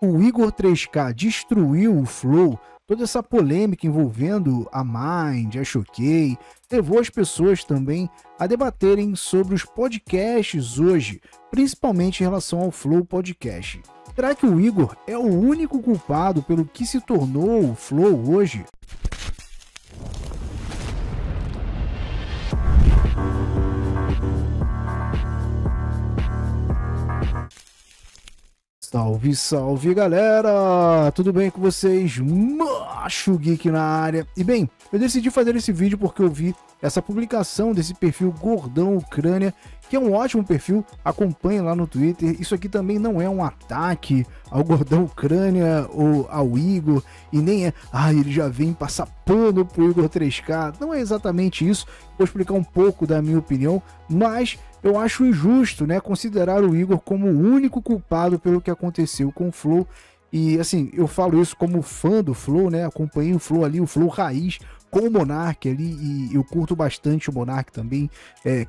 o Igor 3K destruiu o Flow, toda essa polêmica envolvendo a Mind, a Choquei, levou as pessoas também a debaterem sobre os podcasts hoje, principalmente em relação ao Flow Podcast. Será que o Igor é o único culpado pelo que se tornou o Flow hoje? Salve, salve galera! Tudo bem com vocês? Macho Geek na área. E bem, eu decidi fazer esse vídeo porque eu vi essa publicação desse perfil Gordão Ucrânia, que é um ótimo perfil, acompanhe lá no Twitter. Isso aqui também não é um ataque ao Gordão Ucrânia ou ao Igor, e nem é, ele já vem passar pano pro Igor 3K. Não é exatamente isso, vou explicar um pouco da minha opinião, mas eu acho injusto, né, considerar o Igor como o único culpado pelo que aconteceu com o Flow. E assim, eu falo isso como fã do Flow, né, acompanhei o Flow ali, o Flow raiz, com o Monark ali, e eu curto bastante o Monark também.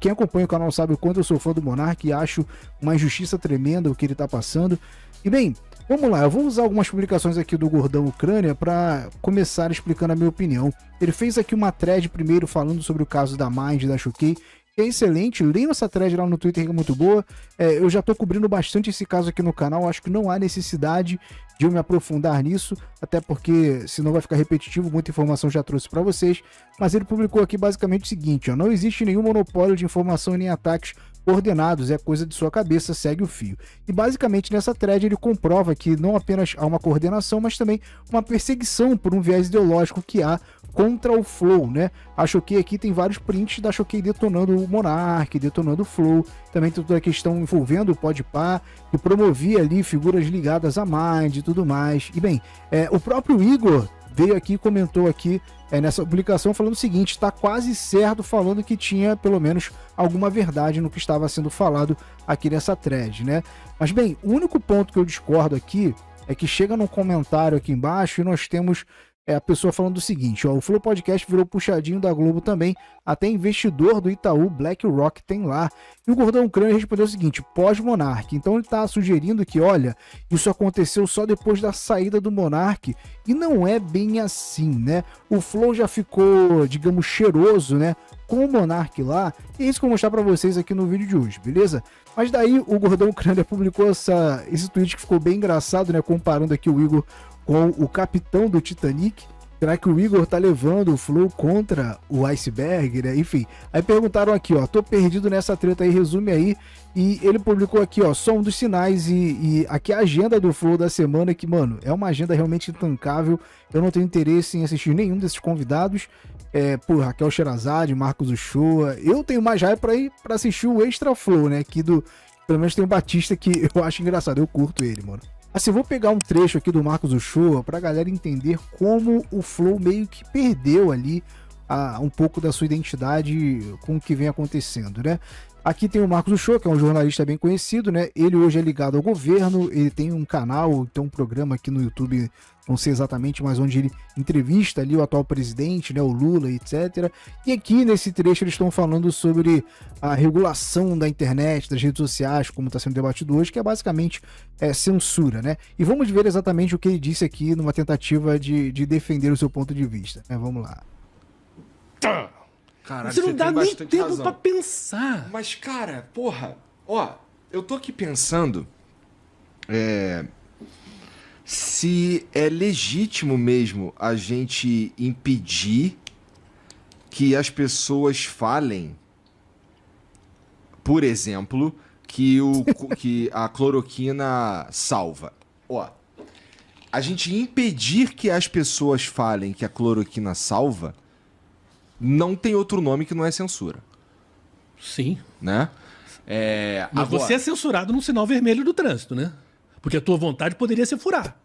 Quem acompanha o canal sabe o quanto eu sou fã do Monark e acho uma injustiça tremenda o que ele tá passando. E bem, vamos lá, eu vou usar algumas publicações aqui do Gordão Ucrânia para começar explicando a minha opinião. Ele fez aqui uma thread primeiro falando sobre o caso da Mind, da Choquei, que é excelente, leiam essa thread lá no Twitter que é muito boa. Eu já tô cobrindo bastante esse caso aqui no canal, acho que não há necessidade de eu me aprofundar nisso, até porque senão vai ficar repetitivo, muita informação já trouxe para vocês, mas ele publicou aqui basicamente o seguinte, ó: não existe nenhum monopólio de informação nem ataques coordenados, é coisa de sua cabeça, segue o fio. E basicamente nessa thread ele comprova que não apenas há uma coordenação, mas também uma perseguição por um viés ideológico que há contra o Flow, né? A Choquei aqui tem vários prints da Choquei detonando o Monark, detonando o Flow, também tem toda a questão envolvendo o Podpah, que promovia ali figuras ligadas à Mind e tudo mais. E bem, o próprio Igor veio aqui e comentou aqui nessa publicação falando o seguinte: está quase certo, falando que tinha pelo menos alguma verdade no que estava sendo falado aqui nessa thread, né? Mas bem, o único ponto que eu discordo aqui é que chega num comentário aqui embaixo e nós temos a pessoa falando o seguinte, ó: o Flow Podcast virou puxadinho da Globo também, até investidor do Itaú, BlackRock tem lá. E o Gordão Ucrânia respondeu o seguinte: pós-Monark. Então ele tá sugerindo que, olha, isso aconteceu só depois da saída do Monark, e não é bem assim, né? O Flow já ficou, digamos, cheiroso, né, com o Monark lá, e é isso que eu vou mostrar pra vocês aqui no vídeo de hoje, beleza? Mas daí o Gordão Ucrânia publicou esse tweet que ficou bem engraçado, né, comparando aqui o Igor com o capitão do Titanic. Será que o Igor tá levando o Flow contra o iceberg, né? Enfim, aí perguntaram aqui, ó: tô perdido nessa treta aí, resume aí. E ele publicou aqui, ó: só um dos sinais, e aqui a agenda do Flow da semana, que, mano, é uma agenda realmente intancável. Eu não tenho interesse em assistir nenhum desses convidados. Por Raquel Sherazade, Marcos Uchoa. Eu tenho mais raiva pra ir pra assistir o Extra Flow, né? Aqui pelo menos tem o Batista, que eu acho engraçado, eu curto ele, mano. Assim, vou pegar um trecho aqui do Marcos Uchoa pra galera entender como o Flow meio que perdeu ali um pouco da sua identidade com o que vem acontecendo, né? Aqui tem o Marcos Uchoa, que é um jornalista bem conhecido, né? Ele hoje é ligado ao governo, ele tem um canal, tem um programa aqui no YouTube, não sei exatamente, mas onde ele entrevista ali o atual presidente, né, o Lula, etc. E aqui nesse trecho eles estão falando sobre a regulação da internet, das redes sociais, como está sendo debatido hoje, que é basicamente censura, né? E vamos ver exatamente o que ele disse aqui numa tentativa de defender o seu ponto de vista, né? Vamos lá. Caralho, você não dá nem tempo pra pensar. Mas, cara, porra, ó, eu tô aqui pensando se é legítimo mesmo a gente impedir que as pessoas falem, por exemplo, que a cloroquina salva. Ó, a gente impedir que as pessoas falem que a cloroquina salva não tem outro nome que não é censura. Sim. Né? Mas agora, você é censurado num sinal vermelho do trânsito, né? Porque a tua vontade poderia ser furar.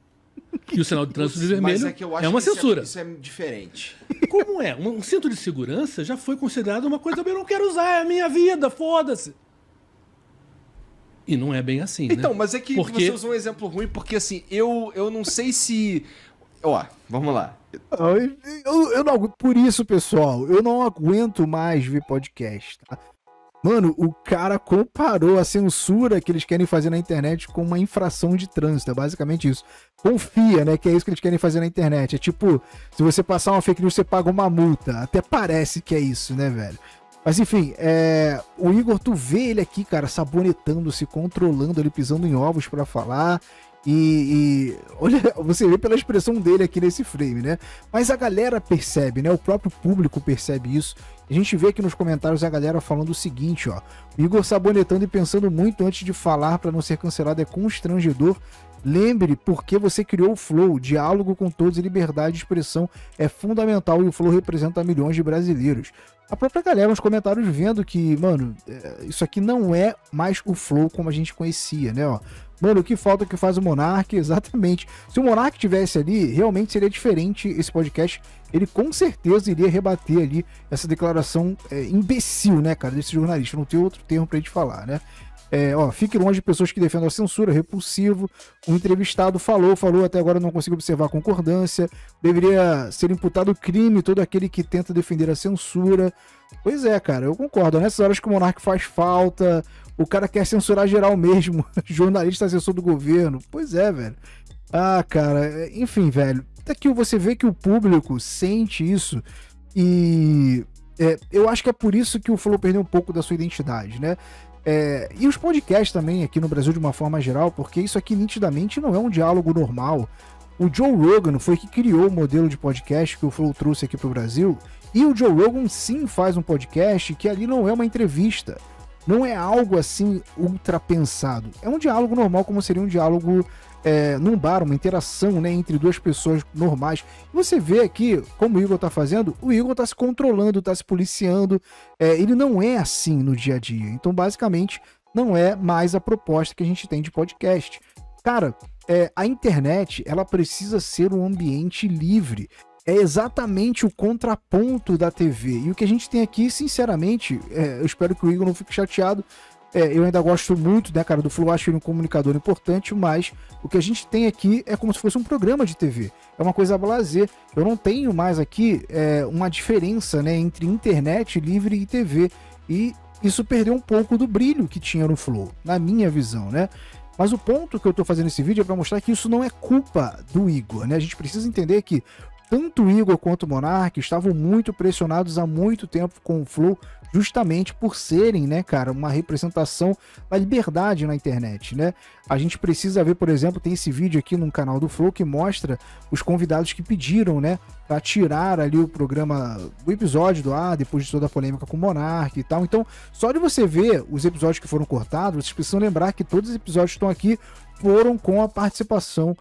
E o sinal de trânsito de vermelho é uma censura. Isso é diferente. Como é? Um cinto de segurança já foi considerado uma coisa que eu não quero usar, é a minha vida, foda-se. E não é bem assim, né? Então, mas é que você usou um exemplo ruim, porque assim, eu não sei se... Ó, vamos lá. Eu não, por isso, pessoal, eu não aguento mais ver podcast, tá? Mano, o cara comparou a censura que eles querem fazer na internet com uma infração de trânsito, é basicamente isso. Confia, né, que é isso que eles querem fazer na internet. É tipo, se você passar uma fake news, você paga uma multa. Até parece que é isso, né, velho? Mas enfim, o Igor, tu vê ele aqui, cara, sabonetando-se, controlando, ele pisando em ovos pra falar. E olha, você vê pela expressão dele aqui nesse frame, né? Mas a galera percebe, né? O próprio público percebe isso. A gente vê aqui nos comentários a galera falando o seguinte, ó. O Igor sabonetando e pensando muito antes de falar para não ser cancelado é constrangedor. Lembre por que você criou o Flow. Diálogo com todos e liberdade de expressão é fundamental e o Flow representa milhões de brasileiros. A própria galera nos comentários vendo que, mano, isso aqui não é mais o Flow como a gente conhecia, né, ó. Mano, o que falta que faz o Monark? Exatamente. Se o Monark tivesse ali, realmente seria diferente esse podcast. Ele com certeza iria rebater ali essa declaração imbecil, né, cara, desse jornalista. Não tem outro termo pra gente falar, né? Fique longe de pessoas que defendam a censura, repulsivo. O entrevistado falou, até agora não consigo observar a concordância. Deveria ser imputado crime todo aquele que tenta defender a censura. Pois é, cara, eu concordo. Nessas horas que o Monark faz falta, o cara quer censurar geral mesmo. Jornalista assessor do governo. Pois é, velho. Ah, cara, enfim, velho. Daqui você vê que o público sente isso e eu acho que é por isso que o Flow perdeu um pouco da sua identidade, né? E os podcasts também aqui no Brasil de uma forma geral, porque isso aqui nitidamente não é um diálogo normal. O Joe Rogan foi que criou o modelo de podcast que o Flow trouxe aqui pro Brasil, e o Joe Rogan sim faz um podcast que ali não é uma entrevista, não é algo assim ultra pensado, é um diálogo normal como seria um diálogo num bar, uma interação, né, entre duas pessoas normais. Você vê aqui, como o Igor tá fazendo, o Igor tá se controlando, tá se policiando, ele não é assim no dia a dia, então basicamente não é mais a proposta que a gente tem de podcast. Cara, a internet, ela precisa ser um ambiente livre, é exatamente o contraponto da TV, e o que a gente tem aqui, sinceramente, eu espero que o Igor não fique chateado, eu ainda gosto muito, né, cara, do Flow, acho ele um comunicador importante, mas o que a gente tem aqui é como se fosse um programa de TV. É uma coisa blasé. Eu não tenho mais aqui uma diferença, né, entre internet livre e TV. E isso perdeu um pouco do brilho que tinha no Flow, na minha visão, né? Mas o ponto que eu tô fazendo esse vídeo é para mostrar que isso não é culpa do Igor, né? A gente precisa entender que tanto o Igor quanto o Monark estavam muito pressionados há muito tempo com o Flow, justamente por serem, né, cara, uma representação da liberdade na internet, né? A gente precisa ver, por exemplo, tem esse vídeo aqui no canal do Flow que mostra os convidados que pediram, né, pra tirar ali o programa, o episódio do ar, depois de toda a polêmica com o Monark e tal. Então, só de você ver os episódios que foram cortados, vocês precisam lembrar que todos os episódios que estão aqui foram com a participação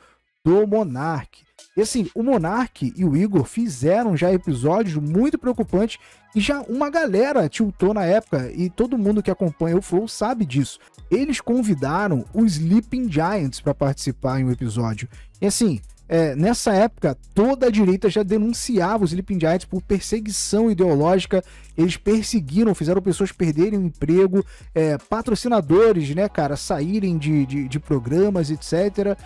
do Monark. E assim, o Monark e o Igor fizeram já episódios muito preocupantes e já uma galera tiltou na época e todo mundo que acompanha o Flow sabe disso. Eles convidaram os Sleeping Giants para participar em um episódio. E assim, nessa época, toda a direita já denunciava os Sleeping Giants por perseguição ideológica. Eles perseguiram, fizeram pessoas perderem o emprego, patrocinadores, né, cara, saírem de programas, etc.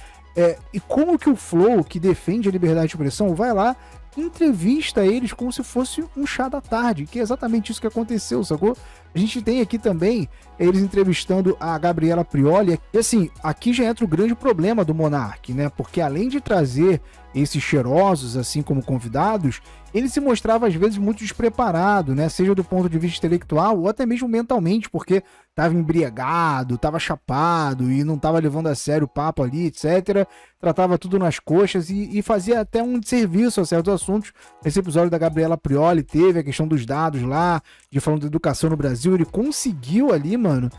E como que o Flow, que defende a liberdade de expressão, vai lá, entrevista eles como se fosse um chá da tarde, que é exatamente isso que aconteceu, sacou? A gente tem aqui também eles entrevistando a Gabriela Prioli, e assim, aqui já entra o grande problema do Monark, né? Porque além de trazer esses cheirosos, assim como convidados, ele se mostrava às vezes muito despreparado, né? Seja do ponto de vista intelectual ou até mesmo mentalmente, porque estava embriagado, estava chapado e não estava levando a sério o papo ali, etc. Tratava tudo nas coxas e fazia até um desserviço a certos assuntos. Esse episódio da Gabriela Prioli teve a questão dos dados lá, de falando de educação no Brasil, ele conseguiu ali, mano,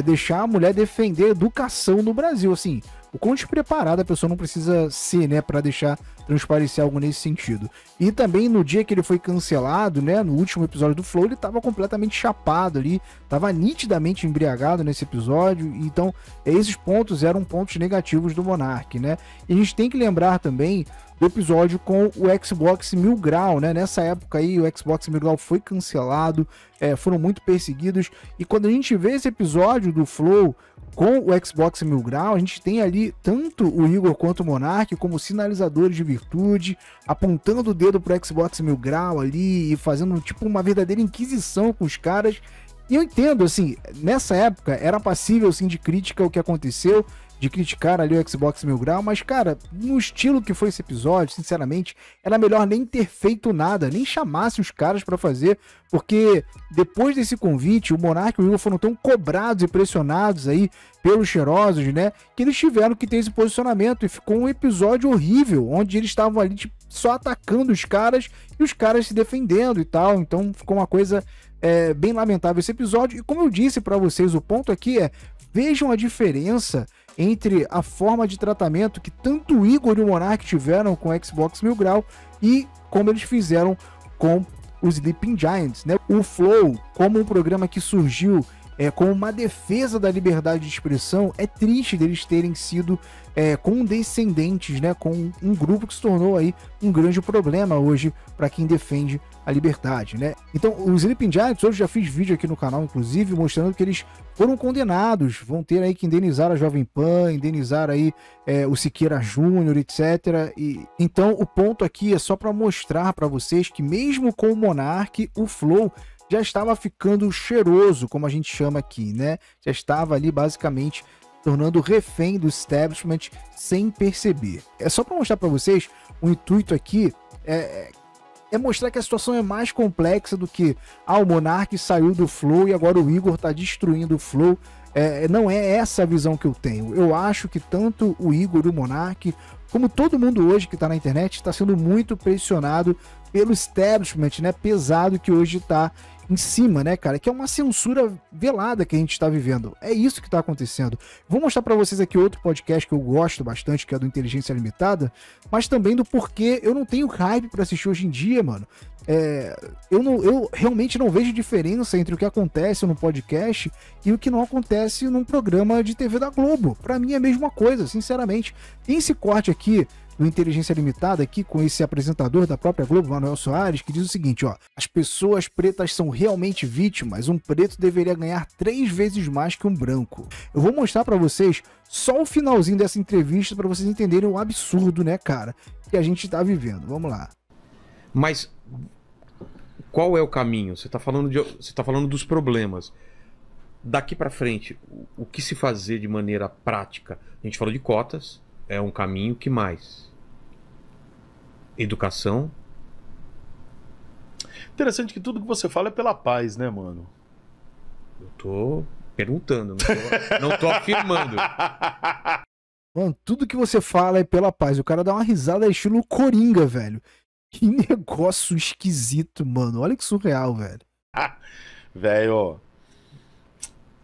deixar a mulher defender a educação no Brasil, assim. O quão despreparada a pessoa não precisa ser, né, para deixar transparecer algo nesse sentido. E também no dia que ele foi cancelado, né, no último episódio do Flow, ele tava completamente chapado ali, tava nitidamente embriagado nesse episódio, então esses pontos eram pontos negativos do Monark, né. E a gente tem que lembrar também do episódio com o Xbox Mil Grau, né, nessa época aí o Xbox Mil Grau foi cancelado, foram muito perseguidos, e quando a gente vê esse episódio do Flow com o Xbox Mil Grau, a gente tem ali tanto o Igor quanto o Monark como sinalizadores de virtude, apontando o dedo pro Xbox Mil Grau ali e fazendo tipo uma verdadeira inquisição com os caras. E eu entendo, assim, nessa época era passível, assim, de crítica o que aconteceu, de criticar ali o Xbox Mil Grau, mas, cara, no estilo que foi esse episódio, sinceramente, era melhor nem ter feito nada, nem chamasse os caras pra fazer, porque depois desse convite, o Monark e o Igor foram tão cobrados e pressionados aí pelos cheirosos, né, que eles tiveram que ter esse posicionamento, e ficou um episódio horrível, onde eles estavam ali, tipo, só atacando os caras, e os caras se defendendo e tal, então ficou uma coisa bem lamentável esse episódio, e como eu disse pra vocês, o ponto aqui vejam a diferença entre a forma de tratamento que tanto o Igor e o Monark tiveram com o Xbox Mil Grau e como eles fizeram com os Sleeping Giants, né? O Flow, como um programa que surgiu como uma defesa da liberdade de expressão, é triste deles terem sido condescendentes, né? Com um grupo que se tornou aí um grande problema hoje para quem defende a liberdade, né? Então, os Sleeping Giants, hoje já fiz vídeo aqui no canal, inclusive, mostrando que eles foram condenados, vão ter aí que indenizar a Jovem Pan, indenizar aí o Siqueira Júnior, etc. E então, o ponto aqui é só para mostrar para vocês que mesmo com o Monark, o Flow já estava ficando cheiroso, como a gente chama aqui, né? Já estava ali basicamente tornando refém do establishment sem perceber. É só para mostrar para vocês, o intuito aqui é mostrar que a situação é mais complexa do que o Monark saiu do Flow e agora o Igor tá destruindo o Flow. Não é essa a visão que eu tenho. Eu acho que tanto o Igor e o Monark, como todo mundo hoje que tá na internet, está sendo muito pressionado pelo establishment, né, pesado que hoje tá em cima, né, cara, que é uma censura velada que a gente está vivendo. É isso que está acontecendo. Vou mostrar para vocês aqui outro podcast que eu gosto bastante, que é do Inteligência Limitada, mas também do porquê eu não tenho hype para assistir hoje em dia, mano. Eu realmente não vejo diferença entre o que acontece no podcast e o que não acontece num programa de TV da Globo. Para mim é a mesma coisa, sinceramente. Tem esse corte aqui do Inteligência Limitada, aqui com esse apresentador da própria Globo, Manuel Soares, que diz o seguinte, ó: as pessoas pretas são realmente vítimas, um preto deveria ganhar 3 vezes mais que um branco. Eu vou mostrar pra vocês só o finalzinho dessa entrevista pra vocês entenderem o absurdo, né, cara, que a gente tá vivendo. Vamos lá. Mas qual é o caminho? Você tá falando dos problemas. Daqui pra frente, o que se fazer de maneira prática? A gente falou de cotas, é um caminho. Que mais? Educação. Interessante que tudo que você fala é pela paz, né, mano? Eu tô perguntando, não tô afirmando. Mano, tudo que você fala é pela paz. O cara dá uma risada estilo Coringa, velho. Que negócio esquisito, mano. Olha que surreal, velho. Velho,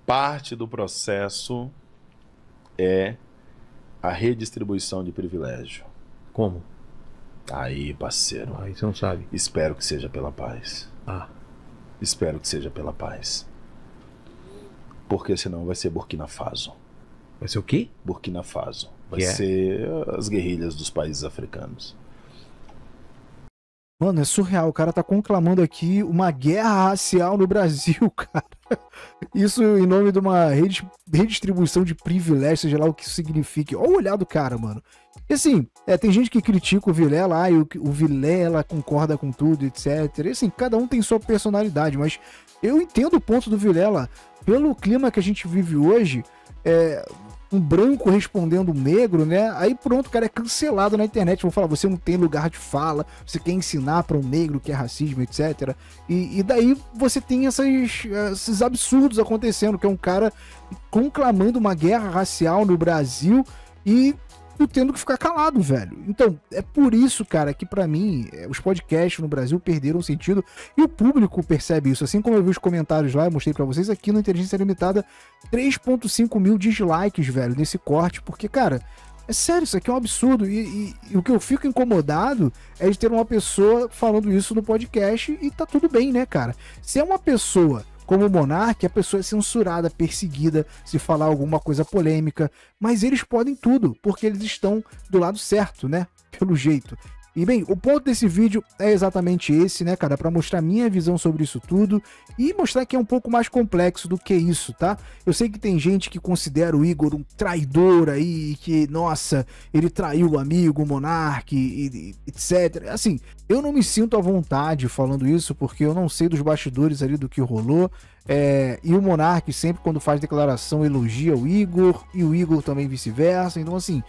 parte do processo é a redistribuição de privilégio. Como? Aí, parceiro. Aí você não sabe. Espero que seja pela paz. Espero que seja pela paz. Porque senão vai ser Burkina Faso. Vai ser o quê? Burkina Faso. Vai ser as guerrilhas dos países africanos. Mano, é surreal. O cara tá conclamando aqui uma guerra racial no Brasil, cara. Isso em nome de uma redistribuição de privilégios, seja lá o que isso signifique. Olha o olhar do cara, mano. E assim, tem gente que critica o Vilela, o Vilela concorda com tudo, etc. E assim, cada um tem sua personalidade, mas eu entendo o ponto do Vilela. Pelo clima que a gente vive hoje, um branco respondendo um negro, né? Aí pronto, o cara é cancelado na internet. Vão falar, você não tem lugar de fala, você quer ensinar para um negro que é racismo, etc. E daí você tem esses absurdos acontecendo, que é um cara conclamando uma guerra racial no Brasil e tendo que ficar calado, velho. Então, é por isso, cara, que pra mim, os podcasts no Brasil perderam sentido e o público percebe isso. Assim como eu vi os comentários lá, eu mostrei pra vocês aqui no Inteligência Limitada, 3.5 mil dislikes, velho, nesse corte, porque, cara, é sério, isso aqui é um absurdo. E o que eu fico incomodado é de ter uma pessoa falando isso no podcast e tá tudo bem, né, cara? Se é uma pessoa como o Monark, a pessoa é censurada, perseguida, se falar alguma coisa polêmica, mas eles podem tudo, porque eles estão do lado certo, né? Pelo jeito. E bem, o ponto desse vídeo é exatamente esse, né, cara? Pra mostrar minha visão sobre isso tudo e mostrar que é um pouco mais complexo do que isso, tá? Eu sei que tem gente que considera o Igor um traidor aí, que, nossa, ele traiu o amigo, o Monark, e etc. Assim, eu não me sinto à vontade falando isso, porque eu não sei dos bastidores ali do que rolou. E o Monark sempre, quando faz declaração, elogia o Igor, e o Igor também vice-versa. Então, assim,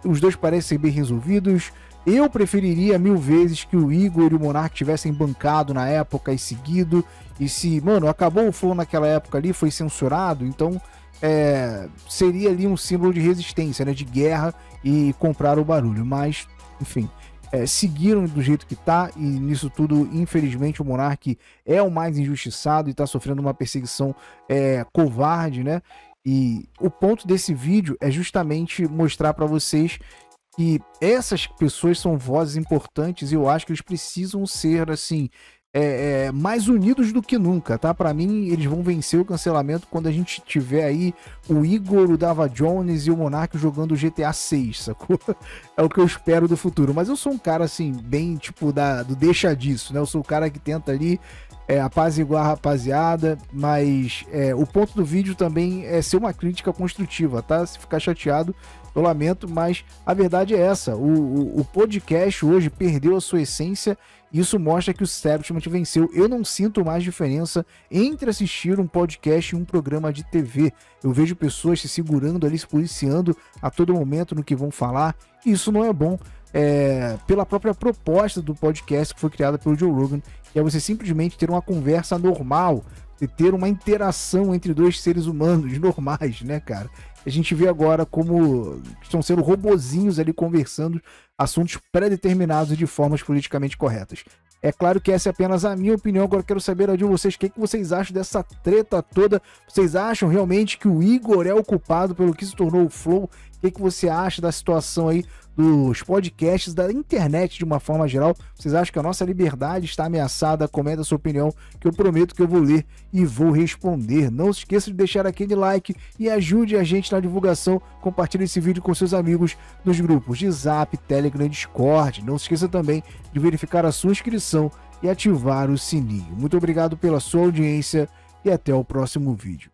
os dois parecem ser bem resolvidos. Eu preferiria 1000 vezes que o Igor e o Monark tivessem bancado na época e seguido. E se, mano, acabou o Flow naquela época ali, foi censurado, então seria ali um símbolo de resistência, né, de guerra, e comprar o barulho. Mas, enfim, seguiram do jeito que tá, e nisso tudo, infelizmente, o Monark é o mais injustiçado e tá sofrendo uma perseguição covarde, né? E o ponto desse vídeo é justamente mostrar para vocês que essas pessoas são vozes importantes, e eu acho que eles precisam ser, assim, mais unidos do que nunca, tá? Pra mim, eles vão vencer o cancelamento quando a gente tiver aí o Igor, o Dava Jones e o Monark jogando GTA 6, sacou? É o que eu espero do futuro. Mas eu sou um cara, assim, bem, tipo, do deixa disso, né? Eu sou o cara que tenta ali apaziguar a rapaziada, mas o ponto do vídeo também é ser uma crítica construtiva, tá? Se ficar chateado, eu lamento, mas a verdade é essa. O podcast hoje perdeu a sua essência. Isso mostra que o Establishment venceu. Eu não sinto mais diferença entre assistir um podcast e um programa de TV. Eu vejo pessoas se segurando ali, se policiando a todo momento no que vão falar. E isso não é bom. Pela própria proposta do podcast que foi criada pelo Joe Rogan, que é você simplesmente ter uma conversa normal, e ter uma interação entre dois seres humanos normais, né, cara? A gente vê agora como estão sendo robozinhos ali conversando assuntos pré-determinados e de formas politicamente corretas. É claro que essa é apenas a minha opinião. Agora eu quero saber de vocês, o que vocês acham dessa treta toda? Vocês acham realmente que o Igor é o culpado pelo que se tornou o Flow? O que você acha da situação aí dos podcasts, da internet de uma forma geral? Vocês acham que a nossa liberdade está ameaçada? Comenta a sua opinião, que eu prometo que eu vou ler e vou responder. Não se esqueça de deixar aquele like e ajude a gente na divulgação. Compartilhe esse vídeo com seus amigos nos grupos de Zap, Telegram e Discord. Não se esqueça também de verificar a sua inscrição e ativar o sininho. Muito obrigado pela sua audiência e até o próximo vídeo.